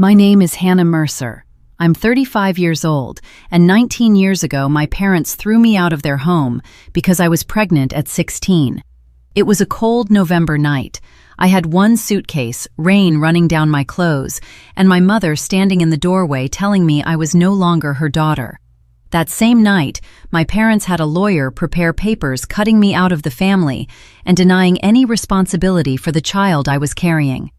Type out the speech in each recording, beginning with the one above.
My name is Hannah Mercer. I'm 35 years old, and 19 years ago my parents threw me out of their home because I was pregnant at 16. It was a cold November night. I had one suitcase, rain running down my clothes, and my mother standing in the doorway telling me I was no longer her daughter. That same night, my parents had a lawyer prepare papers cutting me out of the family and denying any responsibility for the child I was carrying.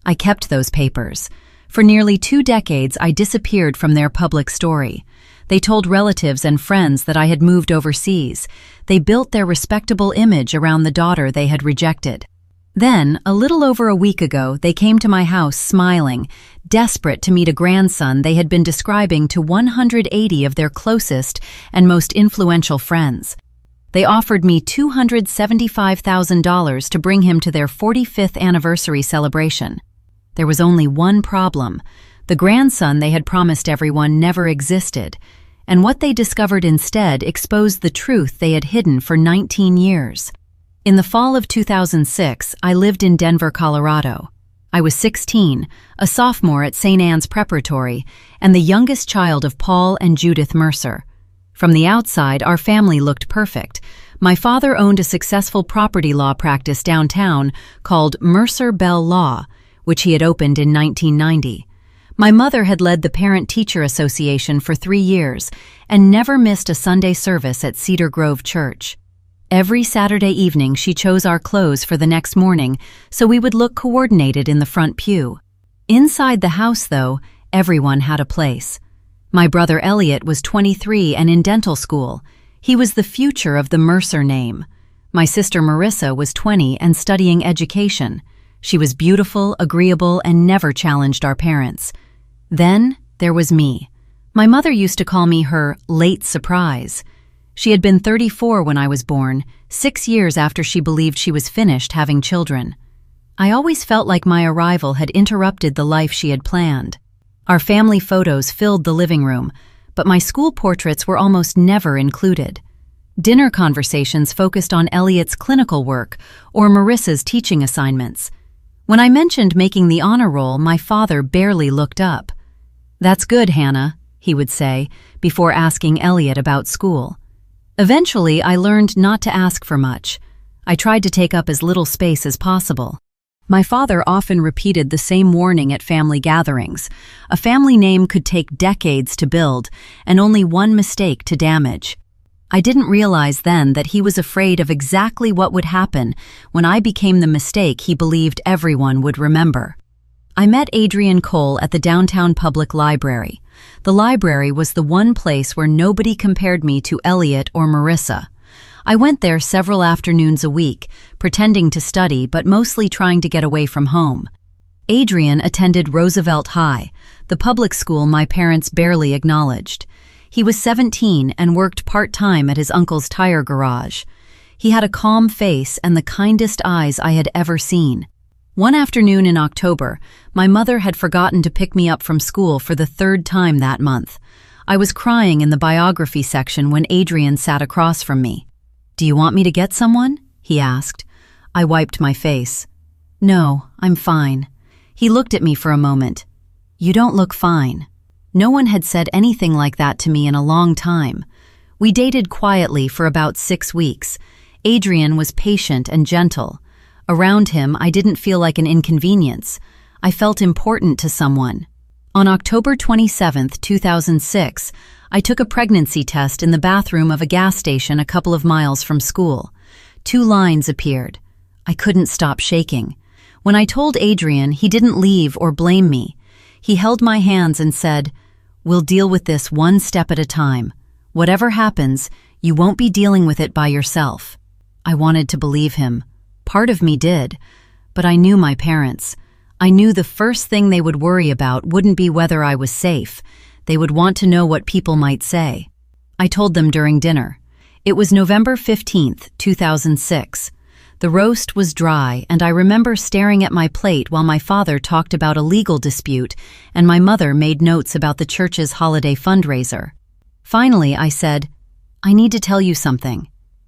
I kept those papers. For nearly 2 decades, I disappeared from their public story. They told relatives and friends that I had moved overseas. They built their respectable image around the daughter they had rejected. Then, a little over a week ago, they came to my house smiling, desperate to meet a grandson they had been describing to 180 of their closest and most influential friends. They offered me $275,000 to bring him to their 45th anniversary celebration. There was only one problem. The grandson they had promised everyone never existed, and what they discovered instead exposed the truth they had hidden for 19 years. In the fall of 2006, I lived in Denver, Colorado. I was 16, a sophomore at St. Anne's Preparatory, and the youngest child of Paul and Judith Mercer. From the outside, our family looked perfect. My father owned a successful property law practice downtown called Mercer Bell Law, which he had opened in 1990. My mother had led the Parent-Teacher Association for 3 years and never missed a Sunday service at Cedar Grove Church. Every Saturday evening she chose our clothes for the next morning so we would look coordinated in the front pew. Inside the house, though, everyone had a place. My brother Elliot was 23 and in dental school. He was the future of the Mercer name. My sister Marissa was 20 and studying education. She was beautiful, agreeable, and never challenged our parents. Then there was me. My mother used to call me her late surprise. She had been 34 when I was born, 6 years after she believed she was finished having children. I always felt like my arrival had interrupted the life she had planned. Our family photos filled the living room, but my school portraits were almost never included. Dinner conversations focused on Elliot's clinical work or Marissa's teaching assignments. When I mentioned making the honor roll, my father barely looked up. "That's good, Hannah," he would say, before asking Elliot about school. Eventually, I learned not to ask for much. I tried to take up as little space as possible. My father often repeated the same warning at family gatherings. A family name could take decades to build, and only one mistake to damage. I didn't realize then that he was afraid of exactly what would happen when I became the mistake he believed everyone would remember. I met Adrian Cole at the downtown public library. The library was the one place where nobody compared me to Elliot or Marissa. I went there several afternoons a week, pretending to study but mostly trying to get away from home. Adrian attended Roosevelt High, the public school my parents barely acknowledged. He was 17 and worked part-time at his uncle's tire garage. He had a calm face and the kindest eyes I had ever seen. One afternoon in October, my mother had forgotten to pick me up from school for the 3rd time that month. I was crying in the biography section when Adrian sat across from me. "Do you want me to get someone?" he asked. I wiped my face. "No, I'm fine." He looked at me for a moment. "You don't look fine." No one had said anything like that to me in a long time. We dated quietly for about 6 weeks. Adrian was patient and gentle. Around him, I didn't feel like an inconvenience. I felt important to someone. On October 27, 2006, I took a pregnancy test in the bathroom of a gas station a couple of miles from school. 2 lines appeared. I couldn't stop shaking. When I told Adrian, he didn't leave or blame me. He held my hands and said, "We'll deal with this one step at a time. Whatever happens, you won't be dealing with it by yourself." I wanted to believe him. Part of me did, but I knew my parents. I knew the first thing they would worry about wouldn't be whether I was safe. They would want to know what people might say. I told them during dinner. It was November 15, 2006. The roast was dry, and I remember staring at my plate while my father talked about a legal dispute and my mother made notes about the church's holiday fundraiser. Finally, I said, "I need to tell you something."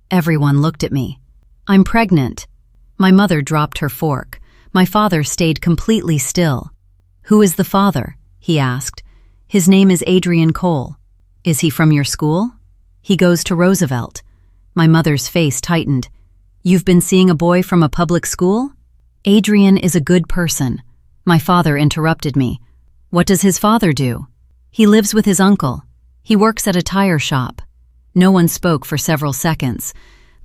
Everyone looked at me. "I'm pregnant." My mother dropped her fork. My father stayed completely still. "Who is the father?" he asked. His name is Adrian Cole. Is he from your school? He goes to Roosevelt. My mother's face tightened. You've been seeing a boy from a public school? Adrian is a good person. My father interrupted me. What does his father do? He lives with his uncle. He works at a tire shop. No one spoke for several seconds.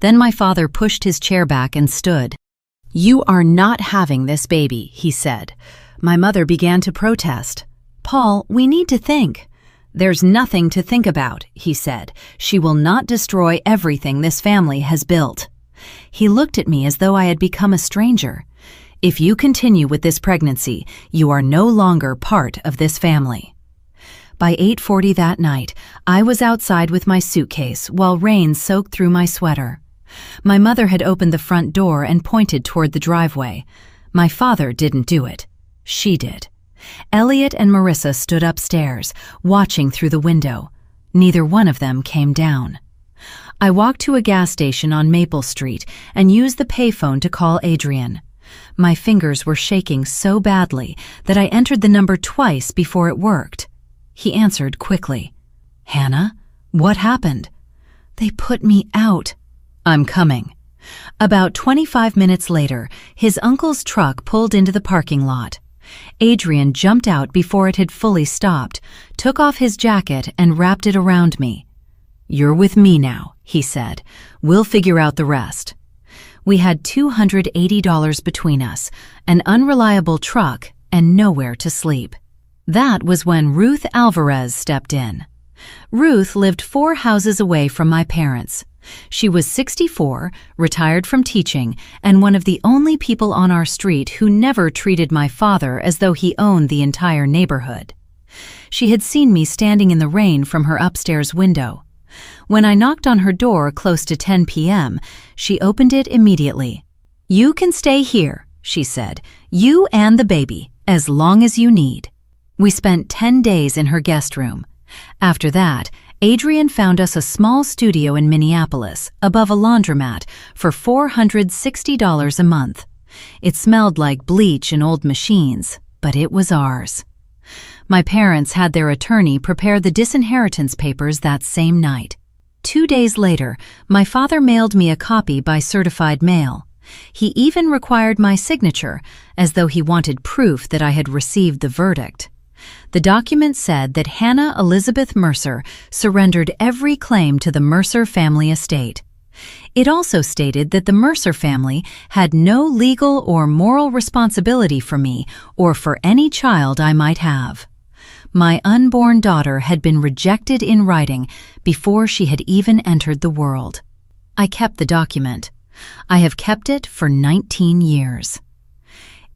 Then my father pushed his chair back and stood. You are not having this baby, he said. My mother began to protest. Paul, we need to think. There's nothing to think about, he said. She will not destroy everything this family has built. He looked at me as though I had become a stranger. If you continue with this pregnancy, you are no longer part of this family. By 8:40 that night, I was outside with my suitcase while rain soaked through my sweater. My mother had opened the front door and pointed toward the driveway. My father didn't do it. She did. Elliot and Marissa stood upstairs, watching through the window. Neither one of them came down. I walked to a gas station on Maple Street and used the payphone to call Adrian. My fingers were shaking so badly that I entered the number twice before it worked. He answered quickly. Hannah, what happened? They put me out. I'm coming. About 25 minutes later, his uncle's truck pulled into the parking lot. Adrian jumped out before it had fully stopped, took off his jacket and wrapped it around me. You're with me now, he said. We'll figure out the rest. We had $280 between us, an unreliable truck, and nowhere to sleep. That was when Ruth Alvarez stepped in. Ruth lived 4 houses away from my parents. She was 64, retired from teaching, and one of the only people on our street who never treated my father as though he owned the entire neighborhood. She had seen me standing in the rain from her upstairs window. When I knocked on her door close to 10 p.m., she opened it immediately. You can stay here, she said, you and the baby, as long as you need. We spent 10 days in her guest room. After that, Adrian found us a small studio in Minneapolis, above a laundromat, for $460 a month. It smelled like bleach and old machines, but it was ours. My parents had their attorney prepare the disinheritance papers that same night. 2 days later, my father mailed me a copy by certified mail. He even required my signature, as though he wanted proof that I had received the verdict. The document said that Hannah Elizabeth Mercer surrendered every claim to the Mercer family estate. It also stated that the Mercer family had no legal or moral responsibility for me or for any child I might have. My unborn daughter had been rejected in writing before she had even entered the world. I kept the document. I have kept it for 19 years.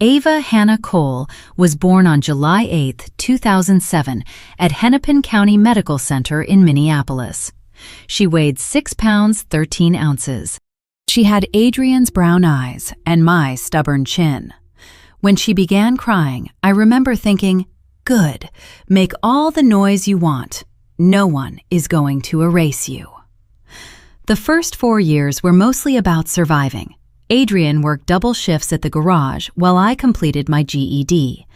Ava Hannah Cole was born on July 8, 2007, at Hennepin County Medical Center in Minneapolis. She weighed 6 pounds 13 ounces. She had Adrian's brown eyes and my stubborn chin. When she began crying, I remember thinking, good, make all the noise you want. No one is going to erase you. The first 4 years were mostly about surviving. Adrian worked double shifts at the garage while I completed my GED.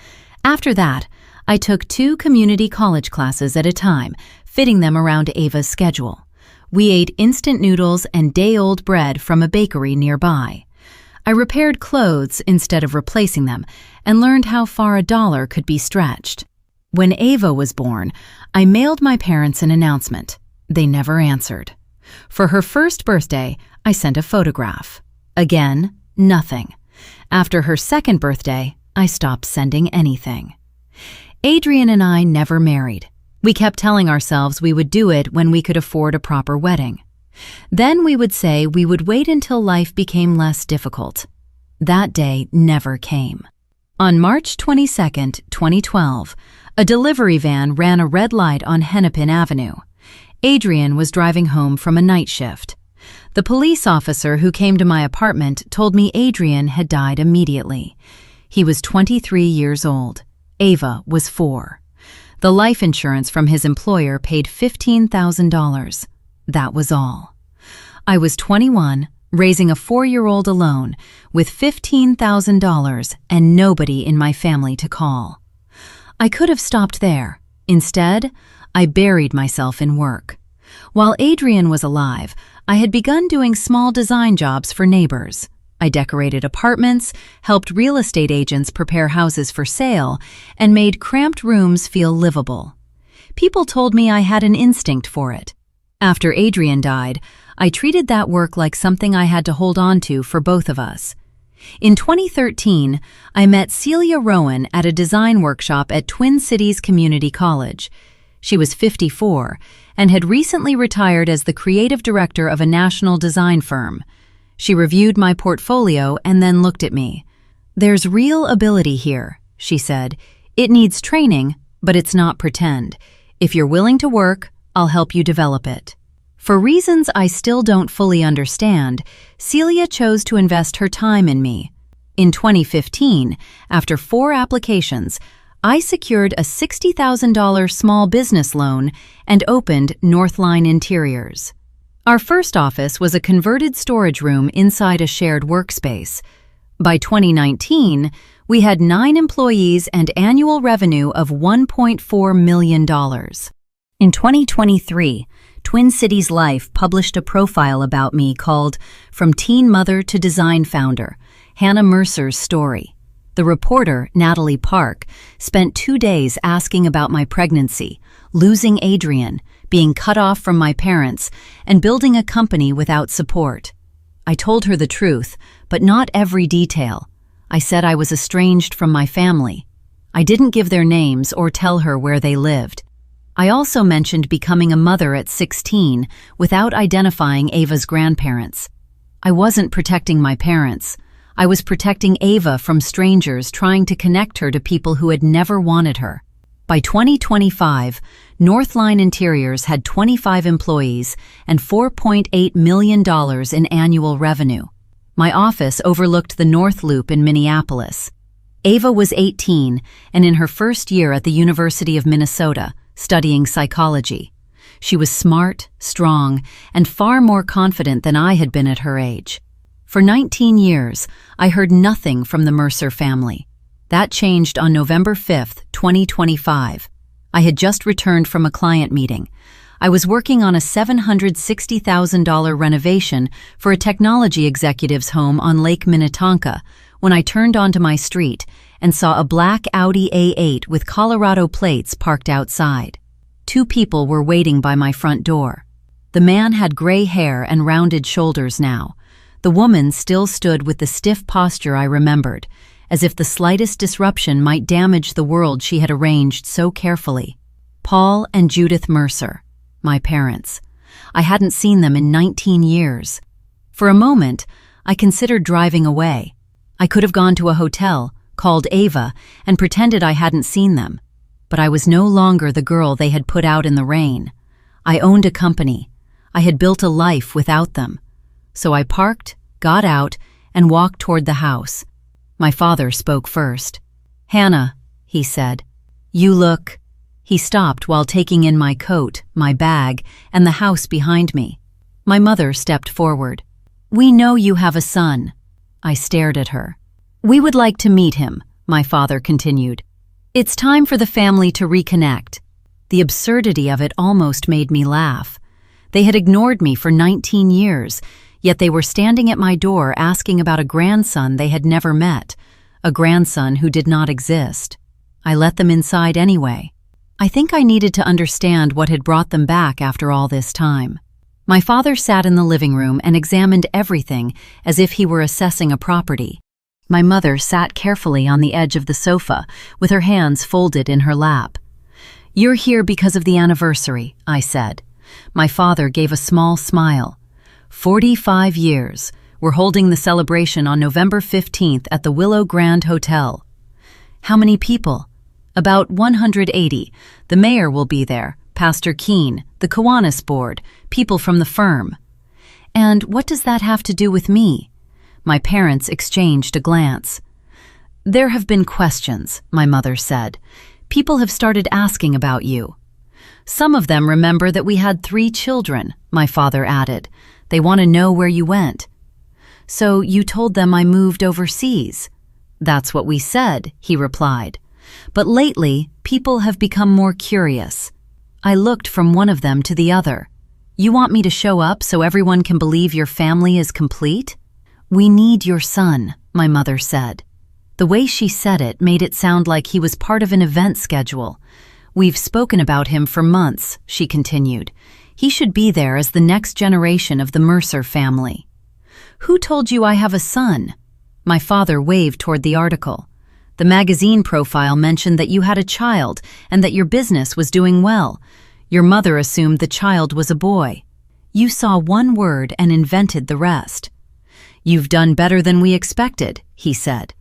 After that, I took 2 community college classes at a time, fitting them around Ava's schedule. We ate instant noodles and day-old bread from a bakery nearby. I repaired clothes instead of replacing them and learned how far a dollar could be stretched. When Ava was born, I mailed my parents an announcement. They never answered. For her first birthday, I sent a photograph. Again, nothing. After her second birthday, I stopped sending anything. Adrian and I never married. We kept telling ourselves we would do it when we could afford a proper wedding. Then we would say we would wait until life became less difficult. That day never came. On March 22, 2012, a delivery van ran a red light on Hennepin Avenue. Adrian was driving home from a night shift. The police officer who came to my apartment told me Adrian had died immediately. He was 23 years old. Ava was 4. The life insurance from his employer paid $15,000. That was all. I was 21, raising a 4-year-old alone, with $15,000 and nobody in my family to call. I could have stopped there. Instead, I buried myself in work. While Adrian was alive, I had begun doing small design jobs for neighbors. I decorated apartments, helped real estate agents prepare houses for sale, and made cramped rooms feel livable. People told me I had an instinct for it. After Adrian died, I treated that work like something I had to hold on to for both of us. In 2013, I met Celia Rowan at a design workshop at Twin Cities Community College. She was 54 and had recently retired as the creative director of a national design firm. She reviewed my portfolio and then looked at me. "There's real ability here," she said. "It needs training, but it's not pretend. If you're willing to work, I'll help you develop it." For reasons I still don't fully understand, Celia chose to invest her time in me. In 2015, after 4 applications, I secured a $60,000 small business loan and opened Northline Interiors. Our first office was a converted storage room inside a shared workspace. By 2019, we had 9 employees and annual revenue of $1.4 million. In 2023, Twin Cities Life published a profile about me called "From Teen Mother to Design Founder: Hannah Mercer's Story." The reporter, Natalie Park, spent 2 days asking about my pregnancy, losing Adrian, being cut off from my parents, and building a company without support. I told her the truth, but not every detail. I said I was estranged from my family. I didn't give their names or tell her where they lived. I also mentioned becoming a mother at 16 without identifying Ava's grandparents. I wasn't protecting my parents. I was protecting Ava from strangers trying to connect her to people who had never wanted her. By 2025, Northline Interiors had 25 employees and $4.8 million in annual revenue. My office overlooked the North Loop in Minneapolis. Ava was 18 and in her first year at the University of Minnesota, studying psychology. She was smart, strong, and far more confident than I had been at her age. For 19 years, I heard nothing from the Mercer family. That changed on November 5, 2025. I had just returned from a client meeting. I was working on a $760,000 renovation for a technology executive's home on Lake Minnetonka when I turned onto my street and saw a black Audi A8 with Colorado plates parked outside. 2 people were waiting by my front door. The man had gray hair and rounded shoulders now. The woman still stood with the stiff posture I remembered, as if the slightest disruption might damage the world she had arranged so carefully. Paul and Judith Mercer, my parents. I hadn't seen them in 19 years. For a moment, I considered driving away. I could have gone to a hotel, called Ava, and pretended I hadn't seen them. But I was no longer the girl they had put out in the rain. I owned a company. I had built a life without them. So I parked, got out, and walked toward the house. My father spoke first. "Hannah," he said, "you look—" He stopped while taking in my coat, my bag, and the house behind me. My mother stepped forward. "We know you have a son." I stared at her. "We would like to meet him," my father continued. "It's time for the family to reconnect." The absurdity of it almost made me laugh. They had ignored me for 19 years, yet they were standing at my door asking about a grandson they had never met, a grandson who did not exist. I let them inside anyway. I think I needed to understand what had brought them back after all this time. My father sat in the living room and examined everything as if he were assessing a property. My mother sat carefully on the edge of the sofa, with her hands folded in her lap. "You're here because of the anniversary," I said. My father gave a small smile. 45 years. We're holding the celebration on November 15th at the Willow Grand Hotel. "How many people?" "About 180. The mayor will be there, Pastor Keene, the Kiwanis board, people from the firm." "And what does that have to do with me?" My parents exchanged a glance. "There have been questions," my mother said. "People have started asking about you." "Some of them remember that we had 3 children," my father added. "They want to know where you went." "So you told them I moved overseas?" "That's what we said," he replied. But lately, people have become more curious. I looked from one of them to the other. You want me to show up so everyone can believe your family is complete? We need your son, my mother said. The way she said it made it sound like he was part of an event schedule. We've spoken about him for months, she continued. He should be there as the next generation of the Mercer family. Who told you I have a son? My father waved toward the article. The magazine profile mentioned that you had a child and that your business was doing well. Your mother assumed the child was a boy. You saw one word and invented the rest. You've done better than we expected, he said.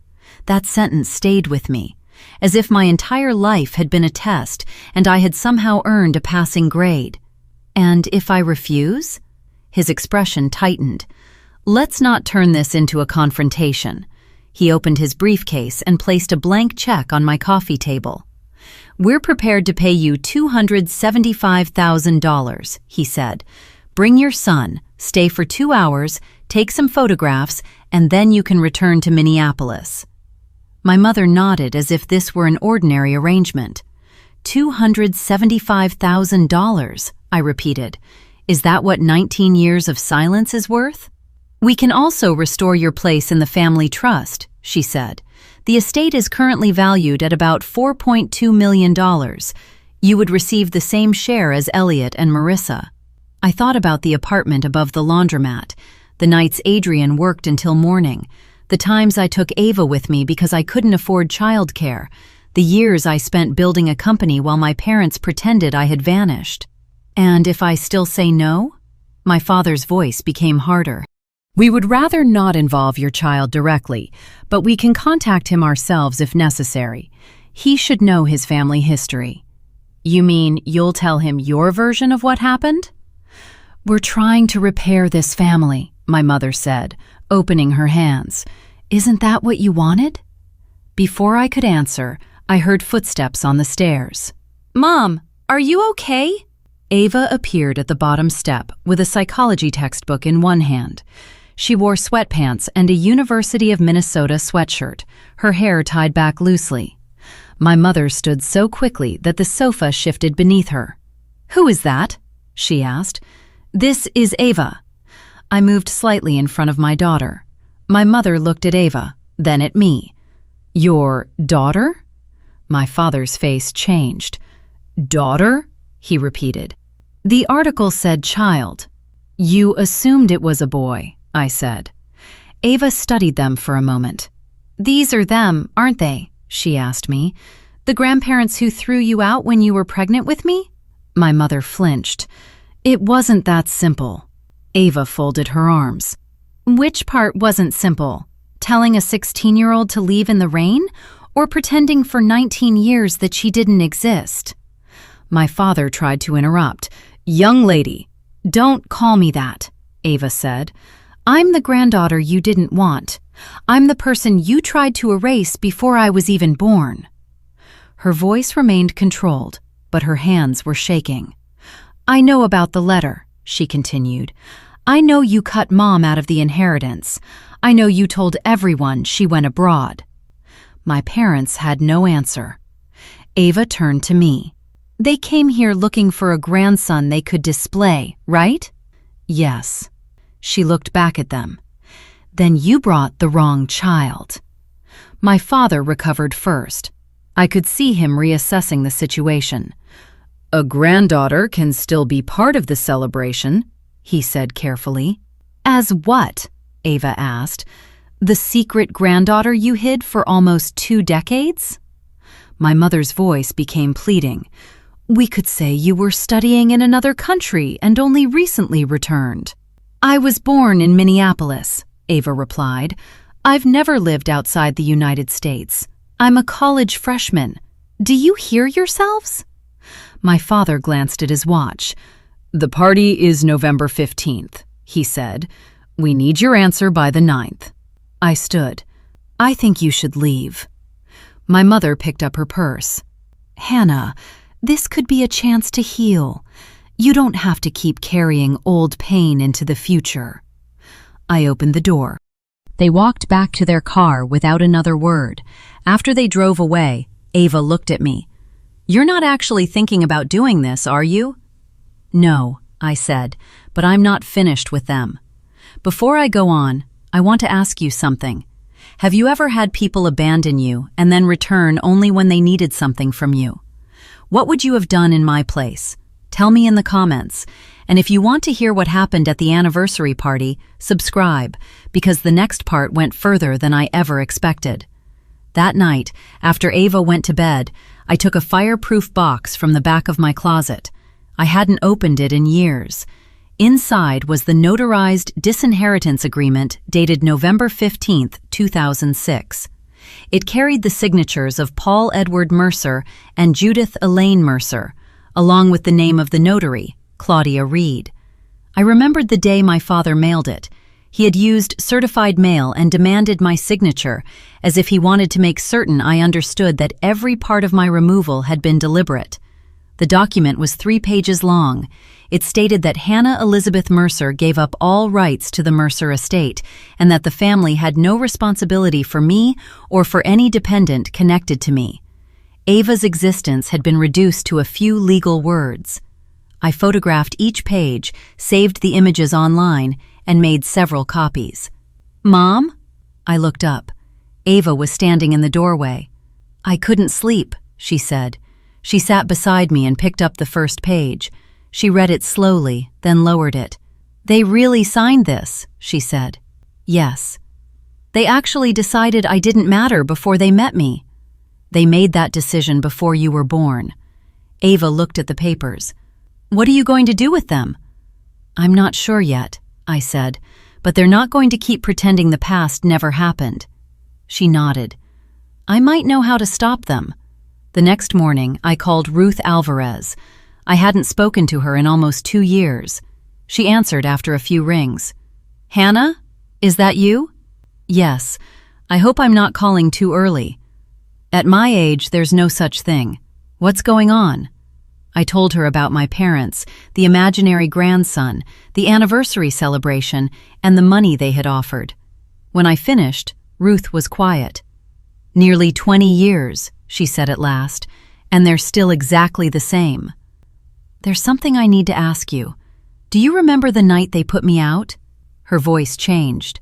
That sentence stayed with me, as if my entire life had been a test and I had somehow earned a passing grade. And if I refuse? His expression tightened. Let's not turn this into a confrontation. He opened his briefcase and placed a blank check on my coffee table. We're prepared to pay you $275,000, he said. Bring your son, stay for 2 hours, take some photographs, and then you can return to Minneapolis. My mother nodded as if this were an ordinary arrangement. $275,000, I repeated. Is that what 19 years of silence is worth? We can also restore your place in the family trust, she said. The estate is currently valued at about $4.2 million. You would receive the same share as Elliot and Marissa. I thought about the apartment above the laundromat, the nights Adrian worked until morning, the times I took Ava with me because I couldn't afford childcare, the years I spent building a company while my parents pretended I had vanished. And if I still say no? My father's voice became harder. We would rather not involve your child directly, but we can contact him ourselves if necessary. He should know his family history. You mean you'll tell him your version of what happened? We're trying to repair this family, my mother said, opening her hands. Isn't that what you wanted? Before I could answer, I heard footsteps on the stairs. Mom, are you okay? Ava appeared at the bottom step with a psychology textbook in one hand. She wore sweatpants and a University of Minnesota sweatshirt, her hair tied back loosely. My mother stood so quickly that the sofa shifted beneath her. Who is that? She asked. This is Ava. I moved slightly in front of my daughter. My mother looked at Ava, then at me. Your daughter? My father's face changed. Daughter? He repeated. The article said child. You assumed it was a boy, I said. Ava studied them for a moment. These are them, aren't they? She asked me. The grandparents who threw you out when you were pregnant with me? My mother flinched. It wasn't that simple. Ava folded her arms. Which part wasn't simple? Telling a 16-year-old to leave in the rain, or pretending for 19 years that she didn't exist? My father tried to interrupt. Young lady, don't call me that, Ava said. I'm the granddaughter you didn't want. I'm the person you tried to erase before I was even born. Her voice remained controlled, but her hands were shaking. I know about the letter, she continued. I know you cut Mom out of the inheritance. I know you told everyone she went abroad. My parents had no answer. Ava turned to me. They came here looking for a grandson they could display, right? Yes. She looked back at them. Then you brought the wrong child. My father recovered first. I could see him reassessing the situation. A granddaughter can still be part of the celebration, he said carefully. As what? Ava asked. The secret granddaughter you hid for almost 2 decades? My mother's voice became pleading. We could say you were studying in another country and only recently returned. I was born in Minneapolis, Ava replied. I've never lived outside the United States. I'm a college freshman. Do you hear yourselves? My father glanced at his watch. The party is November 15th, he said. We need your answer by the 9th. I stood. I think you should leave. My mother picked up her purse. Hannah, this could be a chance to heal. You don't have to keep carrying old pain into the future. I opened the door. They walked back to their car without another word. After they drove away, Ava looked at me. "You're not actually thinking about doing this, are you?" "No," I said, "but I'm not finished with them. Before I go on, I want to ask you something. Have you ever had people abandon you and then return only when they needed something from you? What would you have done in my place? Tell me in the comments. And if you want to hear what happened at the anniversary party, subscribe, because the next part went further than I ever expected." That night, after Ava went to bed, I took a fireproof box from the back of my closet. I hadn't opened it in years. Inside was the notarized disinheritance agreement dated November 15, 2006. It carried the signatures of Paul Edward Mercer and Judith Elaine Mercer, along with the name of the notary, Claudia Reed. I remembered the day my father mailed it. He had used certified mail and demanded my signature, as if he wanted to make certain I understood that every part of my removal had been deliberate. The document was 3 pages long. It stated that Hannah Elizabeth Mercer gave up all rights to the Mercer estate and that the family had no responsibility for me or for any dependent connected to me. Ava's existence had been reduced to a few legal words. I photographed each page, saved the images online, and made several copies. "Mom?" I looked up. Ava was standing in the doorway. "I couldn't sleep," she said. She sat beside me and picked up the first page. She read it slowly, then lowered it. "They really signed this," she said. "Yes. They actually decided I didn't matter before they met me. They made that decision before you were born." Ava looked at the papers. "What are you going to do with them?" "I'm not sure yet," I said, "but they're not going to keep pretending the past never happened." She nodded. "I might know how to stop them." The next morning, I called Ruth Alvarez. I hadn't spoken to her in almost 2 years. She answered after a few rings. "Hannah? Is that you?" "Yes. I hope I'm not calling too early." "At my age, there's no such thing. What's going on?" I told her about my parents, the imaginary grandson, the anniversary celebration, and the money they had offered. When I finished, Ruth was quiet. "Nearly 20 years, she said at last, "and they're still exactly the same." "There's something I need to ask you. Do you remember the night they put me out?" Her voice changed.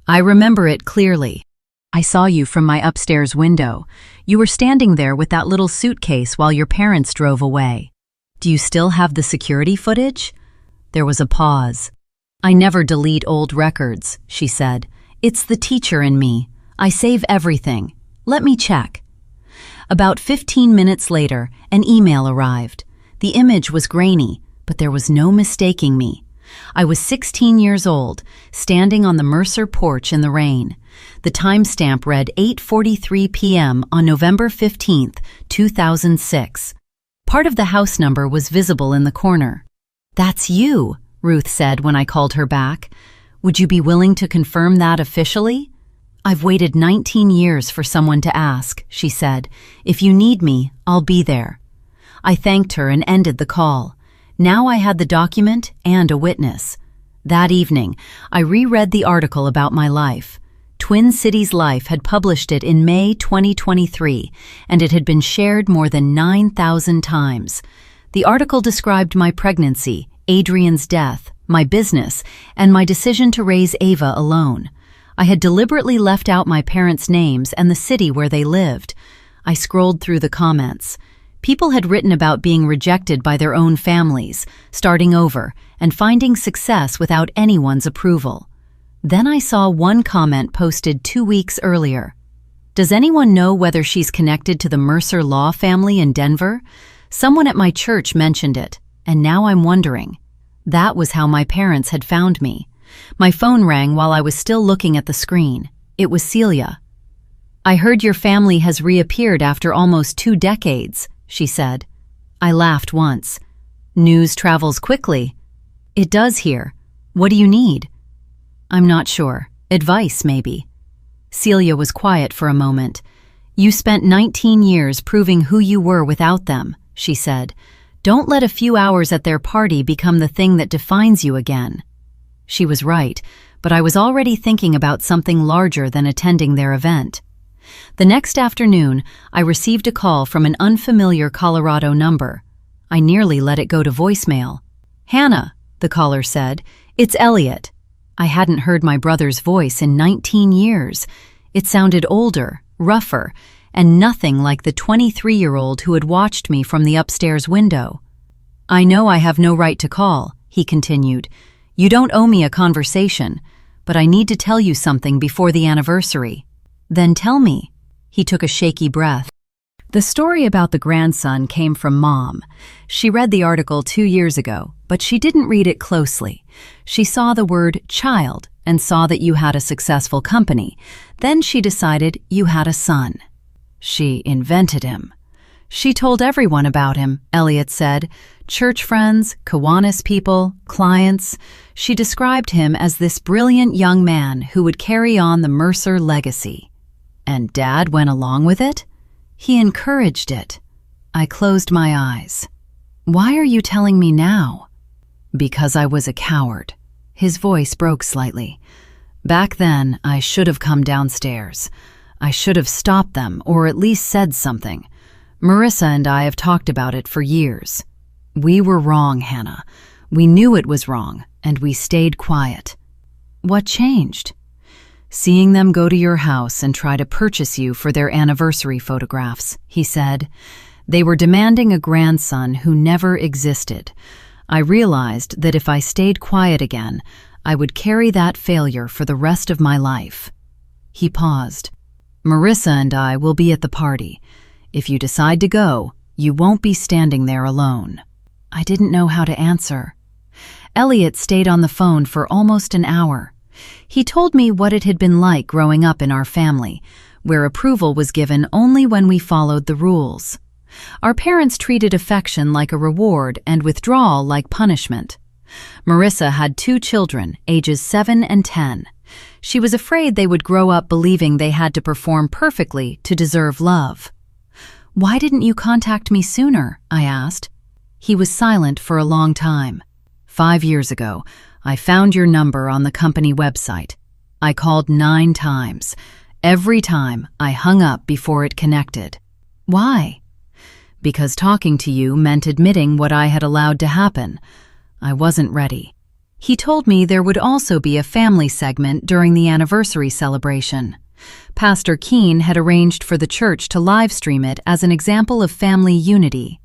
"I remember it clearly. I saw you from my upstairs window. You were standing there with that little suitcase while your parents drove away. Do you still have the security footage?" There was a pause. "I never delete old records," she said. "It's the teacher in me. I save everything. Let me check." About 15 minutes later, an email arrived. The image was grainy, but there was no mistaking me. I was 16 years old, standing on the Mercer porch in the rain. The timestamp read 8:43 p.m. on November 15, 2006. Part of the house number was visible in the corner. "That's you," Ruth said when I called her back. "Would you be willing to confirm that officially?" "I've waited 19 years for someone to ask," she said. "If you need me, I'll be there." I thanked her and ended the call. Now I had the document and a witness. That evening, I reread the article about my life. Twin Cities Life had published it in May 2023, and it had been shared more than 9,000 times. The article described my pregnancy, Adrian's death, my business, and my decision to raise Ava alone. I had deliberately left out my parents' names and the city where they lived. I scrolled through the comments. People had written about being rejected by their own families, starting over, and finding success without anyone's approval. Then I saw one comment posted 2 weeks earlier. "Does anyone know whether she's connected to the Mercer law family in Denver? Someone at my church mentioned it, and now I'm wondering." That was how my parents had found me. My phone rang while I was still looking at the screen. It was Celia. "I heard your family has reappeared after almost 2 decades, she said. I laughed once. "News travels quickly." "It does here. What do you need?" "I'm not sure. Advice, maybe." Celia was quiet for a moment. "You spent 19 years proving who you were without them," she said. "Don't let a few hours at their party become the thing that defines you again." She was right, but I was already thinking about something larger than attending their event. The next afternoon, I received a call from an unfamiliar Colorado number. I nearly let it go to voicemail. "Hannah," the caller said, "it's Elliot." I hadn't heard my brother's voice in 19 years. It sounded older, rougher, and nothing like the 23-year-old who had watched me from the upstairs window. "I know I have no right to call," he continued. "You don't owe me a conversation, but I need to tell you something before the anniversary." "Then tell me." He took a shaky breath. The story about the grandson came from Mom. She read the article 2 years ago, but she didn't read it closely. She saw the word child and saw that you had a successful company. Then she decided you had a son. She invented him. She told everyone about him, Elliot said. Church friends, Kiwanis people, clients. She described him as this brilliant young man who would carry on the Mercer legacy. And Dad went along with it? He encouraged it. I closed my eyes. "Why are you telling me now?" "Because I was a coward." His voice broke slightly. "Back then, I should have come downstairs. I should have stopped them, or at least said something. Marissa and I have talked about it for years. We were wrong, Hannah. We knew it was wrong, and we stayed quiet." "What changed?" "Seeing them go to your house and try to purchase you for their anniversary photographs," he said. "They were demanding a grandson who never existed. I realized that if I stayed quiet again, I would carry that failure for the rest of my life." He paused. "Marissa and I will be at the party. If you decide to go, you won't be standing there alone." I didn't know how to answer. Elliot stayed on the phone for almost an hour. He told me what it had been like growing up in our family, where approval was given only when we followed the rules. Our parents treated affection like a reward and withdrawal like punishment. Marissa had 2 children, ages 7 and 10. She was afraid they would grow up believing they had to perform perfectly to deserve love. "Why didn't you contact me sooner?" I asked. He was silent for a long time. 5 years ago, I found your number on the company website. I called 9 times. Every time, I hung up before it connected. Why? Because talking to you meant admitting what I had allowed to happen. I wasn't ready. He told me there would also be a family segment during the anniversary celebration. Pastor Keene had arranged for the church to live stream it as an example of family unity.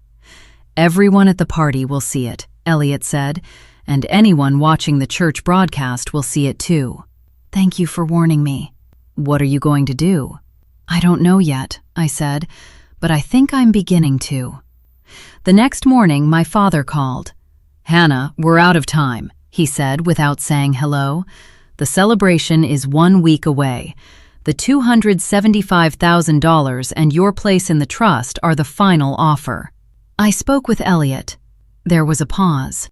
"Everyone at the party will see it," Elliot said, "and anyone watching the church broadcast will see it too." "Thank you for warning me." "What are you going to do?" "I don't know yet," I said, "but I think I'm beginning to." The next morning, my father called. "Hannah, we're out of time," he said without saying hello. "The celebration is 1 week away. The $275,000 and your place in the trust are the final offer." I spoke with Elliot. There was a pause.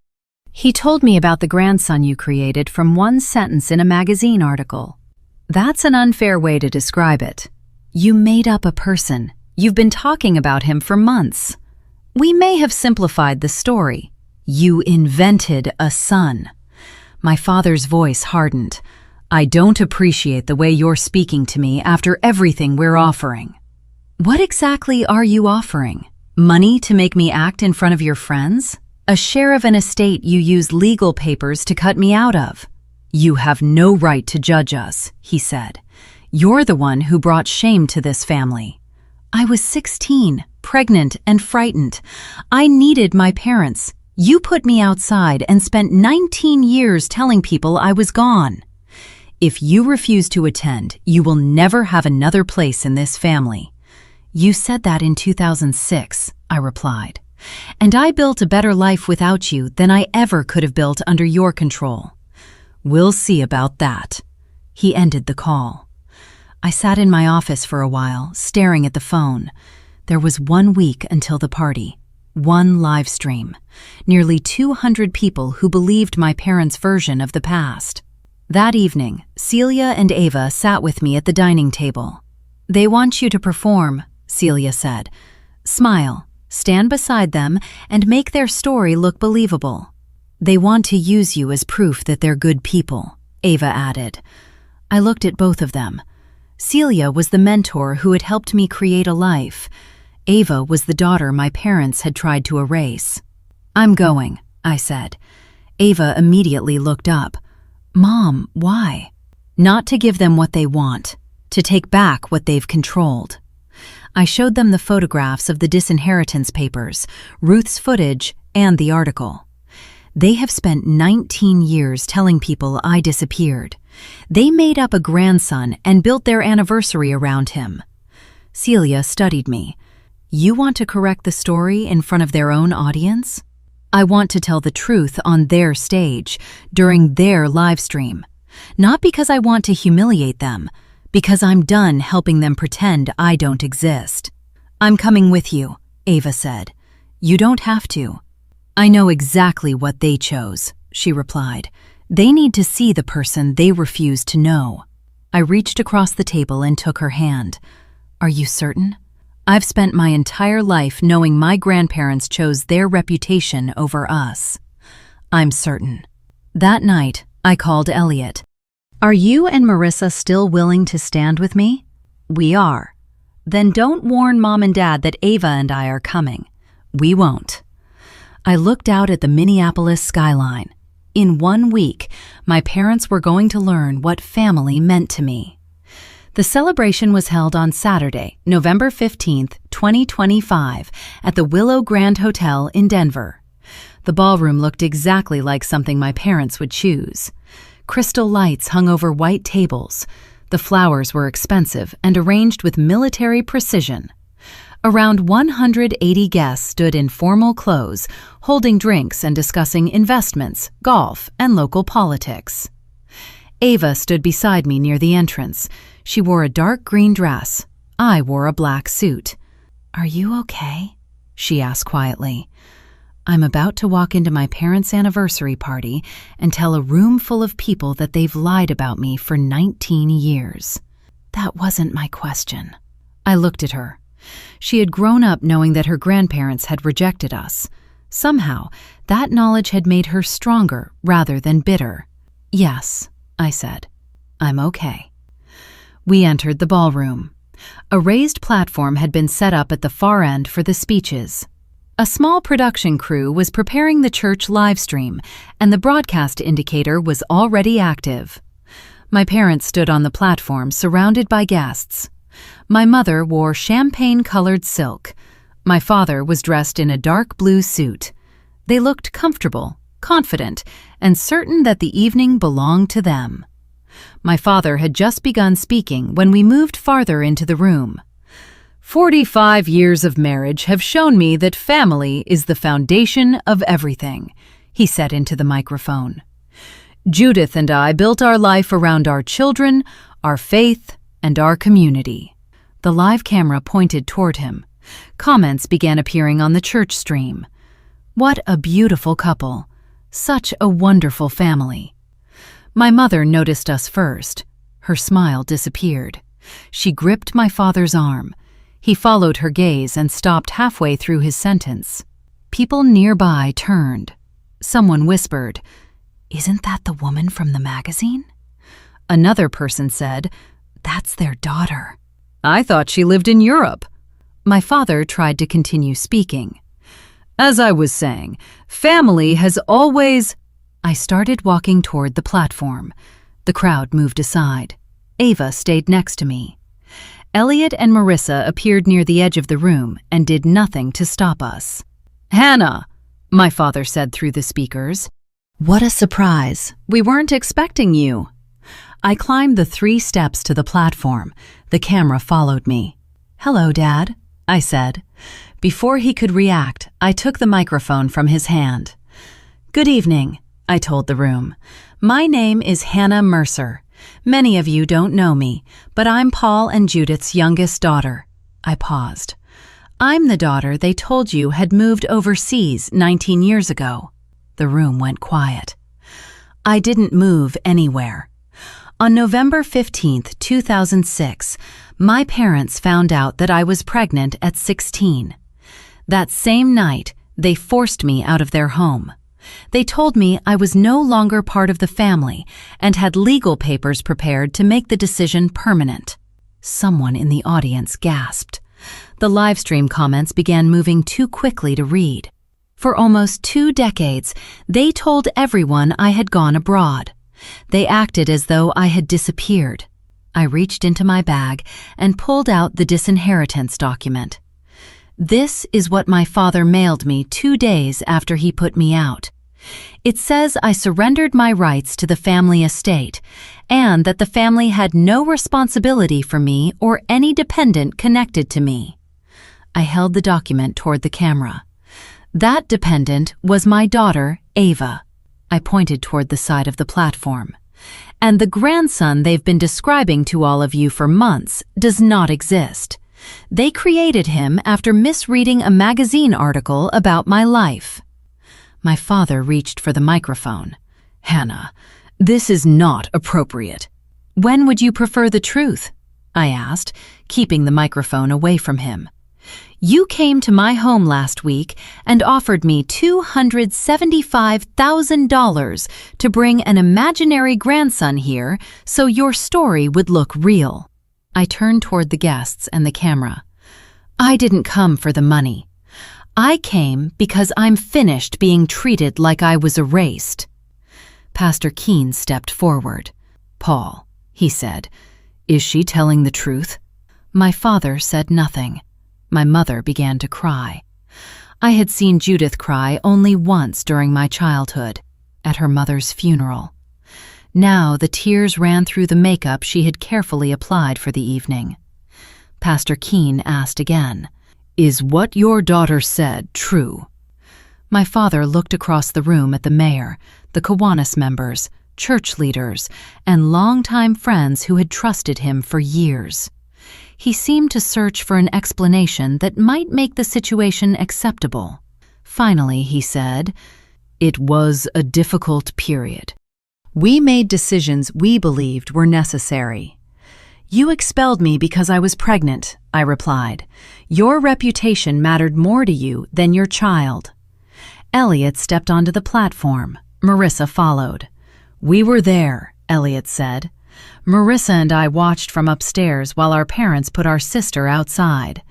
"He told me about the grandson you created from one sentence in a magazine article." "That's an unfair way to describe it. You made up a person. You've been talking about him for months. We may have simplified the story. You invented a son." My father's voice hardened. "I don't appreciate the way you're speaking to me after everything we're offering." "What exactly are you offering? Money to make me act in front of your friends? A share of an estate you used legal papers to cut me out of?" "You have no right to judge us," he said. "You're the one who brought shame to this family." "I was 16, pregnant and frightened. I needed my parents. You put me outside and spent 19 years telling people I was gone. If you refuse to attend, you will never have another place in this family." "You said that in 2006, I replied. "And I built a better life without you than I ever could have built under your control." "We'll see about that." He ended the call. I sat in my office for a while, staring at the phone. There was 1 week until the party. 1 live stream. Nearly 200 people who believed my parents' version of the past. That evening, Celia and Ava sat with me at the dining table. "They want you to perform," Celia said. "Smile, stand beside them, and make their story look believable." "They want to use you as proof that they're good people," Ava added. I looked at both of them. Celia was the mentor who had helped me create a life. Ava was the daughter my parents had tried to erase. "I'm going," I said. Ava immediately looked up. "Mom, why?" "Not to give them what they want, to take back what they've controlled." I showed them the photographs of the disinheritance papers, Ruth's footage, and the article. "They have spent 19 years telling people I disappeared. They made up a grandson and built their anniversary around him." Celia studied me. "You want to correct the story in front of their own audience?" "I want to tell the truth on their stage, during their live stream. Not because I want to humiliate them, because I'm done helping them pretend I don't exist." "I'm coming with you," Ava said. "You don't have to." "I know exactly what they chose," she replied. "They need to see the person they refuse to know." I reached across the table and took her hand. "Are you certain? I've spent my entire life knowing my grandparents chose their reputation over us." "I'm certain." That night, I called Elliot. "Are you and Marissa still willing to stand with me?" "We are." "Then don't warn Mom and Dad that Ava and I are coming." "We won't." I looked out at the Minneapolis skyline. In 1 week, my parents were going to learn what family meant to me. The celebration was held on Saturday, November 15th, 2025, at the Willow Grand Hotel in Denver. The ballroom looked exactly like something my parents would choose. Crystal lights hung over white tables. The flowers were expensive and arranged with military precision. Around 180 guests stood in formal clothes, holding drinks and discussing investments, golf, and local politics. Ava stood beside me near the entrance. She wore a dark green dress. I wore a black suit. "Are you okay?" she asked quietly. "I'm about to walk into my parents' anniversary party and tell a room full of people that they've lied about me for 19 years. That wasn't my question." I looked at her. She had grown up knowing that her grandparents had rejected us. Somehow, that knowledge had made her stronger rather than bitter. "Yes," I said. "I'm okay." We entered the ballroom. A raised platform had been set up at the far end for the speeches. A small production crew was preparing the church live stream, and the broadcast indicator was already active. My parents stood on the platform surrounded by guests. My mother wore champagne-colored silk. My father was dressed in a dark blue suit. They looked comfortable, confident, and certain that the evening belonged to them. My father had just begun speaking when we moved farther into the room. 45 years of marriage have shown me that family is the foundation of everything," he said into the microphone. "Judith and I built our life around our children, our faith, and our community." The live camera pointed toward him. Comments began appearing on the church stream. "What a beautiful couple. Such a wonderful family." My mother noticed us first. Her smile disappeared. She gripped my father's arm. He followed her gaze and stopped halfway through his sentence. People nearby turned. Someone whispered, "Isn't that the woman from the magazine?" Another person said, "That's their daughter." "I thought she lived in Europe." My father tried to continue speaking. "As I was saying, family has always—" I started walking toward the platform. The crowd moved aside. Ava stayed next to me. Elliot and Marissa appeared near the edge of the room and did nothing to stop us. "Hannah," my father said through the speakers. "What a surprise. We weren't expecting you." I climbed the 3 steps to the platform. The camera followed me. "Hello, Dad," I said. Before he could react, I took the microphone from his hand. "Good evening," I told the room. "My name is Hannah Mercer. Many of you don't know me, but I'm Paul and Judith's youngest daughter." I paused. "I'm the daughter they told you had moved overseas 19 years ago." The room went quiet. I didn't move anywhere. On November 15th, 2006, my parents found out that I was pregnant at 16. That same night, they forced me out of their home. They told me I was no longer part of the family and had legal papers prepared to make the decision permanent. Someone in the audience gasped. The livestream comments began moving too quickly to read. For almost 2 decades, they told everyone I had gone abroad. They acted as though I had disappeared. I reached into my bag and pulled out the disinheritance document. This is what my father mailed me 2 days after he put me out. It says I surrendered my rights to the family estate and that the family had no responsibility for me or any dependent connected to me. I held the document toward the camera. That dependent was my daughter, Ava. I pointed toward the side of the platform. And the grandson they've been describing to all of you for months does not exist. They created him after misreading a magazine article about my life. My father reached for the microphone. Hannah, this is not appropriate. When would you prefer the truth? I asked, keeping the microphone away from him. You came to my home last week and offered me $275,000 to bring an imaginary grandson here so your story would look real. I turned toward the guests and the camera. I didn't come for the money. I came because I'm finished being treated like I was erased. Pastor Keen stepped forward. Paul, he said, is she telling the truth? My father said nothing. My mother began to cry. I had seen Judith cry only once during my childhood, at her mother's funeral. Now the tears ran through the makeup she had carefully applied for the evening. Pastor Keen asked again, is what your daughter said true? My father looked across the room at the mayor, the Kiwanis members, church leaders, and longtime friends who had trusted him for years. He seemed to search for an explanation that might make the situation acceptable. Finally, he said, it was a difficult period. We made decisions we believed were necessary. You expelled me because I was pregnant, I replied. Your reputation mattered more to you than your child. Elliot stepped onto the platform. Marissa followed. We were there, Elliot said. Marissa and I watched from upstairs while our parents put our sister outside.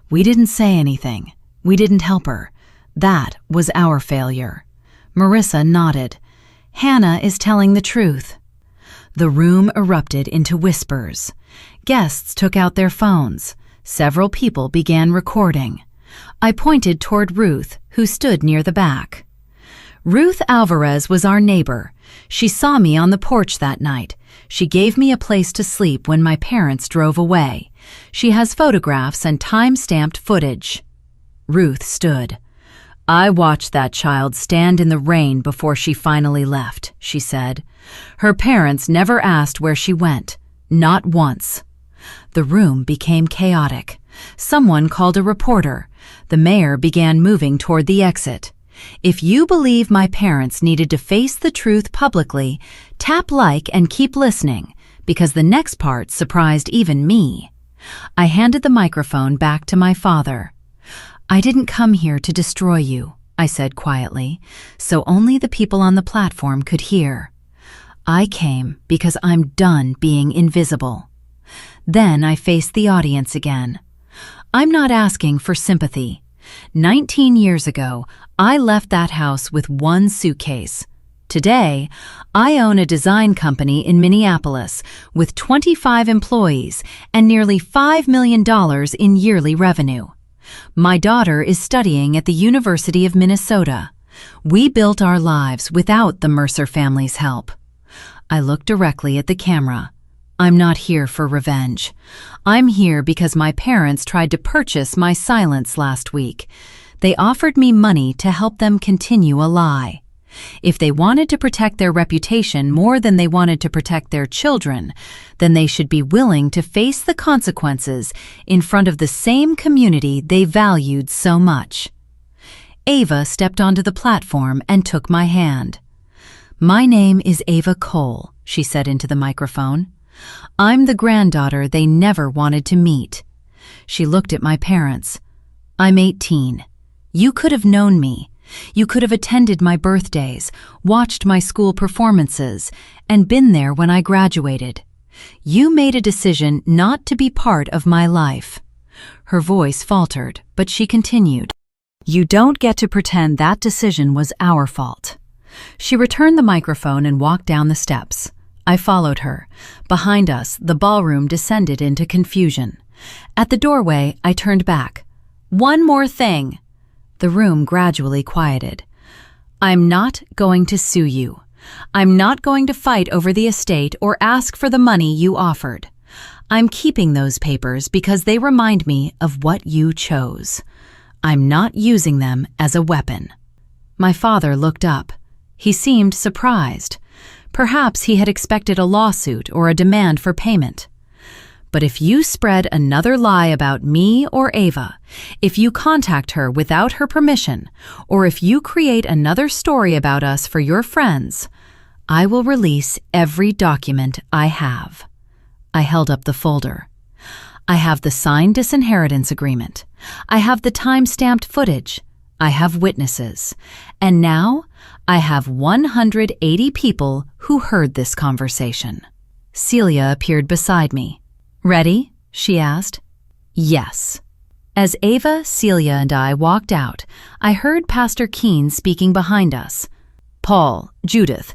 We didn't say anything. We didn't help her. That was our failure. Marissa nodded. Hannah is telling the truth. The room erupted into whispers. Guests took out their phones. Several people began recording. I pointed toward Ruth, who stood near the back. Ruth Alvarez was our neighbor. She saw me on the porch that night. She gave me a place to sleep when my parents drove away. She has photographs and time-stamped footage. Ruth stood. I watched that child stand in the rain before she finally left, she said. Her parents never asked where she went. Not once. The room became chaotic. Someone called a reporter. The mayor began moving toward the exit. If you believe my parents needed to face the truth publicly, tap like and keep listening, because the next part surprised even me. I handed the microphone back to my father. I didn't come here to destroy you, I said quietly, so only the people on the platform could hear. I came because I'm done being invisible. Then I faced the audience again. I'm not asking for sympathy. 19 years ago, I left that house with one suitcase. Today, I own a design company in Minneapolis with 25 employees and nearly $5 million in yearly revenue. My daughter is studying at the University of Minnesota. We built our lives without the Mercer family's help. I looked directly at the camera. I'm not here for revenge. I'm here because my parents tried to purchase my silence last week. They offered me money to help them continue a lie. If they wanted to protect their reputation more than they wanted to protect their children, then they should be willing to face the consequences in front of the same community they valued so much. Ava stepped onto the platform and took my hand. My name is Ava Cole, she said into the microphone. I'm the granddaughter they never wanted to meet. She looked at my parents. I'm 18. You could have known me. You could have attended my birthdays, watched my school performances, and been there when I graduated. You made a decision not to be part of my life." Her voice faltered, but she continued. "You don't get to pretend that decision was our fault." She returned the microphone and walked down the steps. I followed her. Behind us, the ballroom descended into confusion. At the doorway, I turned back. "One more thing." The room gradually quieted. "I'm not going to sue you. I'm not going to fight over the estate or ask for the money you offered. I'm keeping those papers because they remind me of what you chose. I'm not using them as a weapon." My father looked up. He seemed surprised. Perhaps he had expected a lawsuit or a demand for payment. "But if you spread another lie about me or Ava, if you contact her without her permission, or if you create another story about us for your friends, I will release every document I have." I held up the folder. "I have the signed disinheritance agreement. I have the time-stamped footage. I have witnesses. And now, I have 180 people who heard this conversation." Celia appeared beside me. "Ready?" she asked. "Yes." As Ava, Celia, and I walked out, I heard Pastor Keene speaking behind us. "Paul, Judith,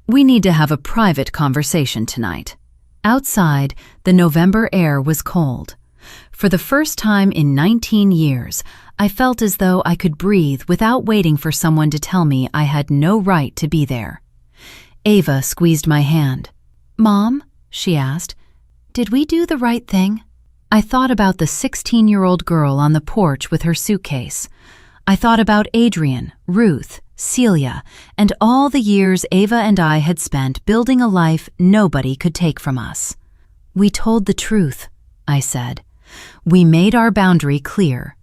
we need to have a private conversation tonight." Outside, the November air was cold. For the first time in 19 years, I felt as though I could breathe without waiting for someone to tell me I had no right to be there. Ava squeezed my hand. "Mom," she asked, "did we do the right thing?" I thought about the 16-year-old girl on the porch with her suitcase. I thought about Adrian, Ruth, Celia, and all the years Ava and I had spent building a life nobody could take from us. "We told the truth," I said. "We made our boundary clear.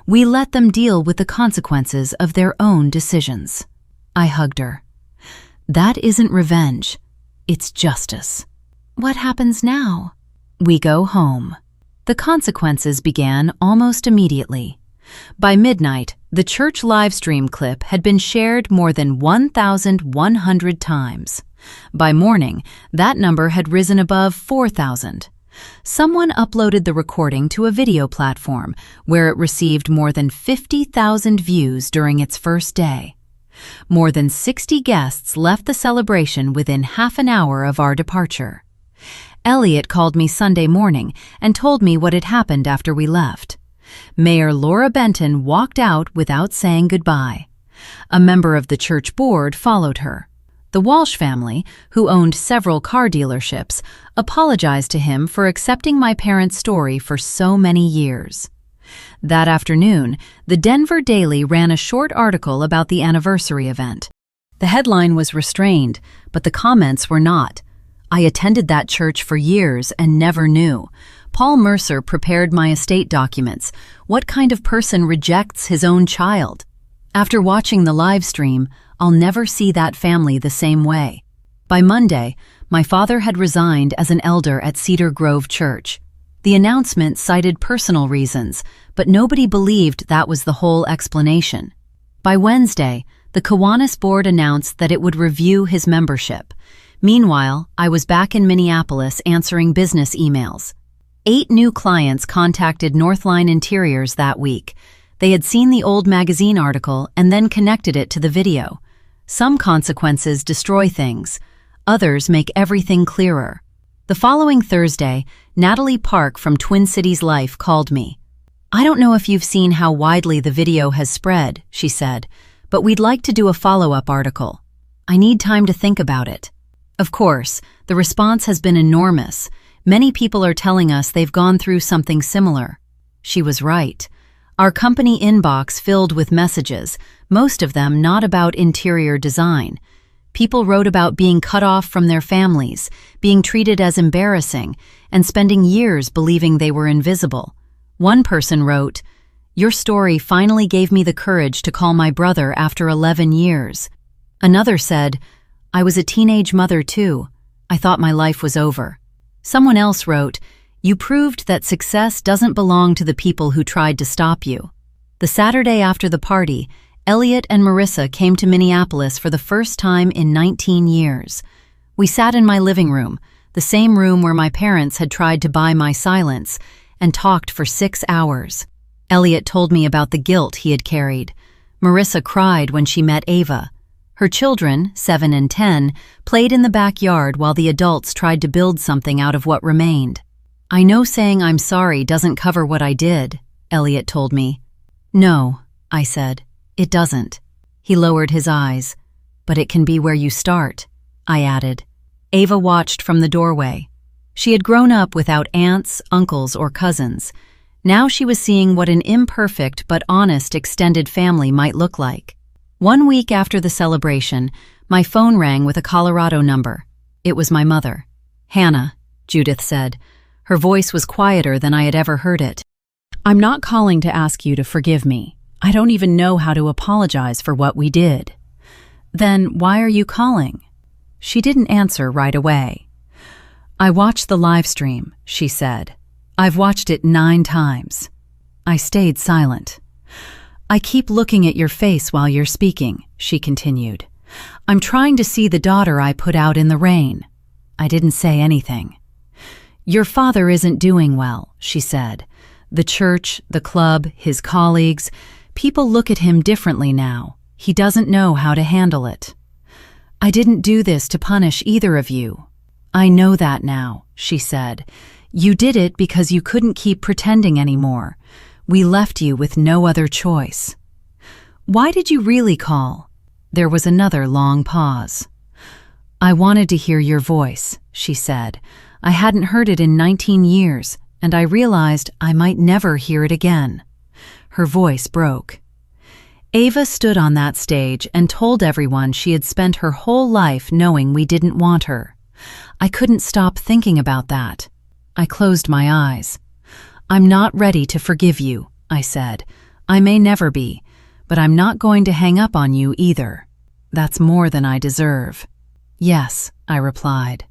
We let them deal with the consequences of their own decisions." I hugged her. "That isn't revenge. It's justice." "What happens now?" "We go home." The consequences began almost immediately. By midnight, the church livestream clip had been shared more than 1,100 times. By morning, that number had risen above 4,000. Someone uploaded the recording to a video platform where it received more than 50,000 views during its first day. More than 60 guests left the celebration within half an hour of our departure. Elliot called me Sunday morning and told me what had happened after we left. Mayor Laura Benton walked out without saying goodbye. A member of the church board followed her. The Walsh family, who owned several car dealerships, apologized to him for accepting my parents' story for so many years. That afternoon, the Denver Daily ran a short article about the anniversary event. The headline was restrained, but the comments were not. "I attended that church for years and never knew. Paul Mercer prepared my estate documents. What kind of person rejects his own child? After watching the live stream, I'll never see that family the same way." By Monday, my father had resigned as an elder at Cedar Grove Church. The announcement cited personal reasons, but nobody believed that was the whole explanation. By Wednesday, the Kiwanis board announced that it would review his membership. Meanwhile, I was back in Minneapolis answering business emails. 8 new clients contacted Northline Interiors that week. They had seen the old magazine article and then connected it to the video. Some consequences destroy things. Others make everything clearer. The following Thursday, Natalie Park from Twin Cities Life called me. "I don't know if you've seen how widely the video has spread," she said, "but we'd like to do a follow-up article. I need time to think about it." Of course, the response has been enormous. Many people are telling us they've gone through something similar. She was right. Our company inbox filled with messages, most of them not about interior design. People wrote about being cut off from their families, being treated as embarrassing, and spending years believing they were invisible. One person wrote, "Your story finally gave me the courage to call my brother after 11 years. Another said, "I was a teenage mother too. I thought my life was over." Someone else wrote, "You proved that success doesn't belong to the people who tried to stop you." The Saturday after the party, Elliot and Marissa came to Minneapolis for the first time in 19 years. We sat in my living room, the same room where my parents had tried to buy my silence, and talked for 6 hours. Elliot told me about the guilt he had carried. Marissa cried when she met Ava. Her children, 7 and 10, played in the backyard while the adults tried to build something out of what remained. "I know saying I'm sorry doesn't cover what I did," Elliot told me. "No," I said, "it doesn't." He lowered his eyes. "But it can be where you start," I added. Ava watched from the doorway. She had grown up without aunts, uncles, or cousins. Now she was seeing what an imperfect but honest extended family might look like. 1 week after the celebration, my phone rang with a Colorado number. It was my mother. "Hannah," Judith said. Her voice was quieter than I had ever heard it. "I'm not calling to ask you to forgive me. I don't even know how to apologize for what we did." "Then why are you calling?" She didn't answer right away. "I watched the live stream," she said. "I've watched it 9 times. I stayed silent. "I keep looking at your face while you're speaking," she continued. "I'm trying to see the daughter I put out in the rain." I didn't say anything. "Your father isn't doing well," she said. "The church, the club, his colleagues, people look at him differently now. He doesn't know how to handle it." "I didn't do this to punish either of you." "I know that now," she said. "You did it because you couldn't keep pretending anymore. We left you with no other choice." "Why did you really call?" There was another long pause. "I wanted to hear your voice," she said. "I hadn't heard it in 19 years, and I realized I might never hear it again." Her voice broke. Ava stood on that stage and told everyone she had spent her whole life knowing we didn't want her. I couldn't stop thinking about that. I closed my eyes. "I'm not ready to forgive you," I said. "I may never be, but I'm not going to hang up on you either. That's more than I deserve." "Yes," I replied.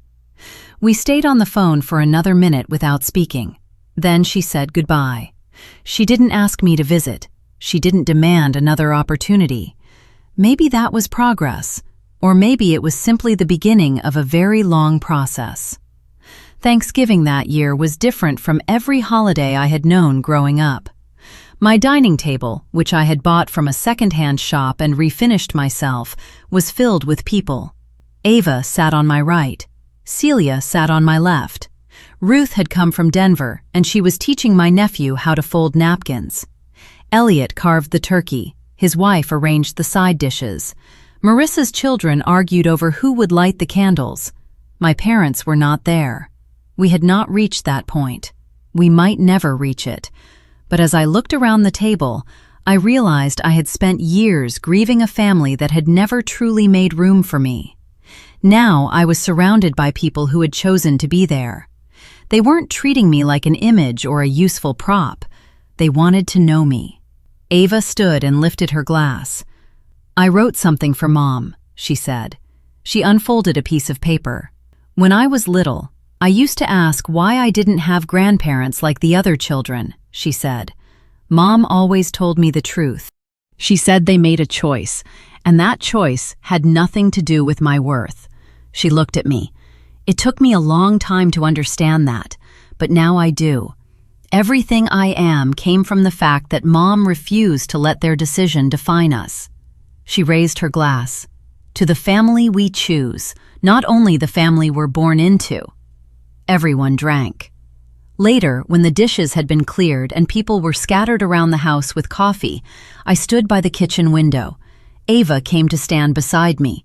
We stayed on the phone for another minute without speaking. Then she said goodbye. She didn't ask me to visit. She didn't demand another opportunity. Maybe that was progress, or maybe it was simply the beginning of a very long process. Thanksgiving that year was different from every holiday I had known growing up. My dining table, which I had bought from a second-hand shop and refinished myself, was filled with people. Ava sat on my right. Celia sat on my left. Ruth had come from Denver, and she was teaching my nephew how to fold napkins. Elliot carved the turkey. His wife arranged the side dishes. Marissa's children argued over who would light the candles. My parents were not there. We had not reached that point. We might never reach it. But as I looked around the table, I realized I had spent years grieving a family that had never truly made room for me. Now I was surrounded by people who had chosen to be there. They weren't treating me like an image or a useful prop. They wanted to know me. Ava stood and lifted her glass. "I wrote something for Mom," she said. She unfolded a piece of paper. "When I was little, I used to ask why I didn't have grandparents like the other children," she said. "Mom always told me the truth. She said they made a choice, and that choice had nothing to do with my worth." She looked at me. "It took me a long time to understand that, but now I do. Everything I am came from the fact that Mom refused to let their decision define us." She raised her glass. "To the family we choose, not only the family we're born into." Everyone drank. Later, when the dishes had been cleared and people were scattered around the house with coffee, I stood by the kitchen window. Ava came to stand beside me.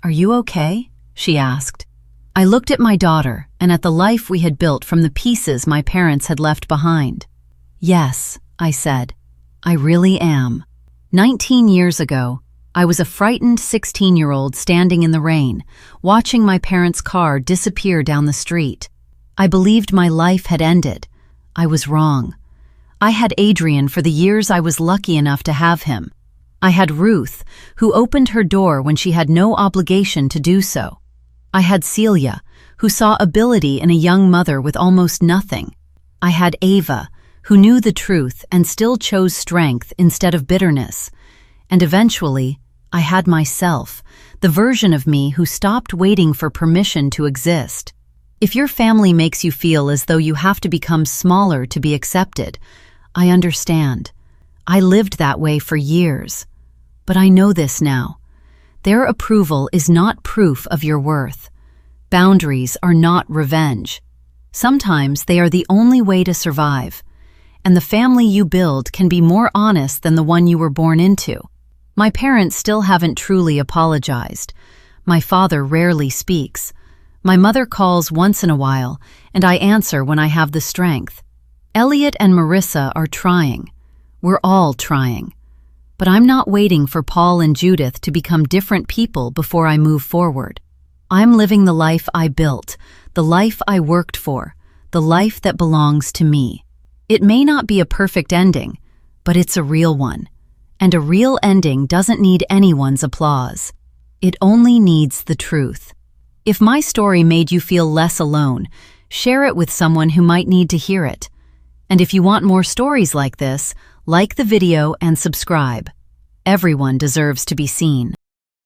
"Are you okay?" she asked. I looked at my daughter and at the life we had built from the pieces my parents had left behind. "Yes," I said. "I really am." 19 years ago, I was a frightened 16-year-old standing in the rain, watching my parents' car disappear down the street. I believed my life had ended. I was wrong. I had Adrian for the years I was lucky enough to have him. I had Ruth, who opened her door when she had no obligation to do so. I had Celia, who saw ability in a young mother with almost nothing. I had Ava, who knew the truth and still chose strength instead of bitterness. And eventually, I had myself, the version of me who stopped waiting for permission to exist. If your family makes you feel as though you have to become smaller to be accepted, I understand. I lived that way for years. But I know this now. Their approval is not proof of your worth. Boundaries are not revenge. Sometimes they are the only way to survive. And the family you build can be more honest than the one you were born into. My parents still haven't truly apologized. My father rarely speaks. My mother calls once in a while, and I answer when I have the strength. Elliot and Marissa are trying. We're all trying. But I'm not waiting for Paul and Judith to become different people before I move forward. I'm living the life I built, the life I worked for, the life that belongs to me. It may not be a perfect ending, but it's a real one. And a real ending doesn't need anyone's applause. It only needs the truth. If my story made you feel less alone, share it with someone who might need to hear it. And if you want more stories like this, like the video and subscribe. Everyone deserves to be seen.